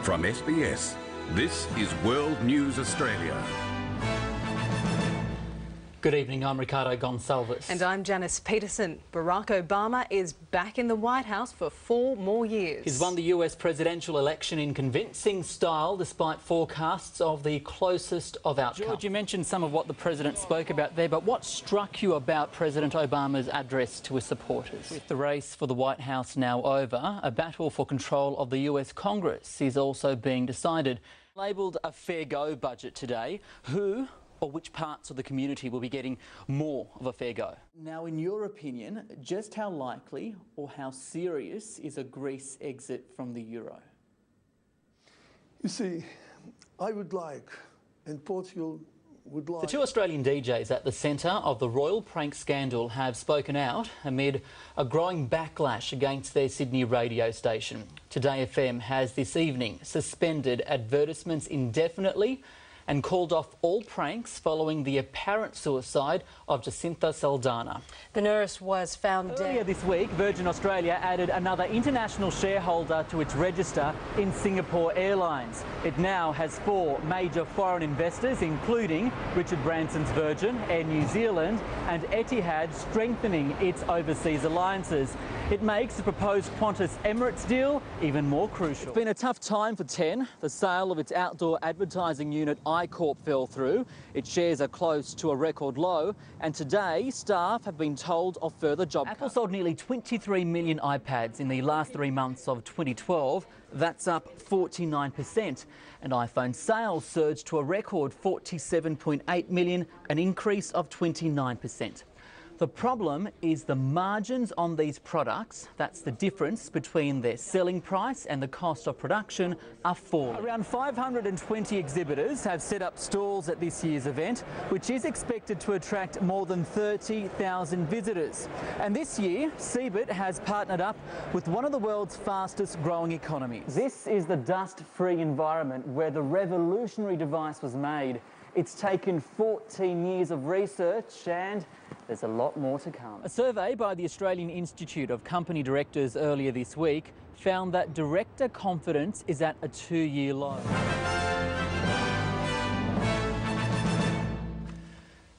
From SBS, this is World News Australia. Good evening, I'm Ricardo Goncalves. And I'm Janice Peterson. Barack Obama is back in the White House for 4 more years. He's won the US presidential election in convincing style despite forecasts of the closest of outcomes. George, you mentioned some of what the president spoke about there, but what struck you about President Obama's address to his supporters? With the race for the White House now over, a battle for control of the US Congress is also being decided. Labelled a fair go budget today, who or which parts of the community will be getting more of a fair go? Now, in your opinion, just how likely or how serious is a Greece exit from the euro? You see, I would like, and Portugal would like... The two Australian DJs at the centre of the royal prank scandal have spoken out amid a growing backlash against their Sydney radio station. Today FM has this evening suspended advertisements indefinitely and called off all pranks following the apparent suicide of Jacinta Saldana. The nurse was found dead. Earlier this week, Virgin Australia added another international shareholder to its register in Singapore Airlines. It now has 4 major foreign investors, including Richard Branson's Virgin, Air New Zealand and Etihad, strengthening its overseas alliances. It makes the proposed Qantas Emirates deal even more crucial. It's been a tough time for Ten. The sale of its outdoor advertising unit iCorp fell through. Its shares are close to a record low, and today staff have been told of further job cuts. Apple sold nearly 23 million iPads in the last 3 months of 2012. That's up 49%. And iPhone sales surged to a record 47.8 million, an increase of 29%. The problem is the margins on these products, that's the difference between their selling price and the cost of production, are falling. Around 520 exhibitors have set up stalls at this year's event, which is expected to attract more than 30,000 visitors. And this year, CeBIT has partnered up with one of the world's fastest growing economies. This is the dust-free environment where the revolutionary device was made. It's taken 14 years of research and there's a lot more to come. A survey by the Australian Institute of Company Directors earlier this week found that director confidence is at a 2-year low.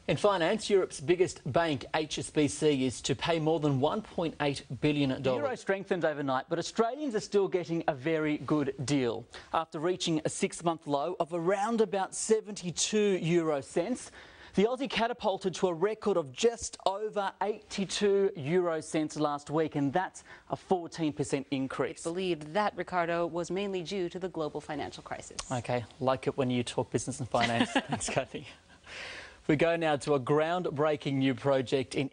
In finance, Europe's biggest bank, HSBC, is to pay more than $1.8 billion. The euro strengthened overnight, but Australians are still getting a very good deal. After reaching a 6-month low of around about 72 euro cents, the Aussie catapulted to a record of just over 82 euro cents last week, and that's a 14% increase. It's believed that, Ricardo, was mainly due to the global financial crisis. OK, like it when you talk business and finance. Thanks, Kathy. We go now to a groundbreaking new project in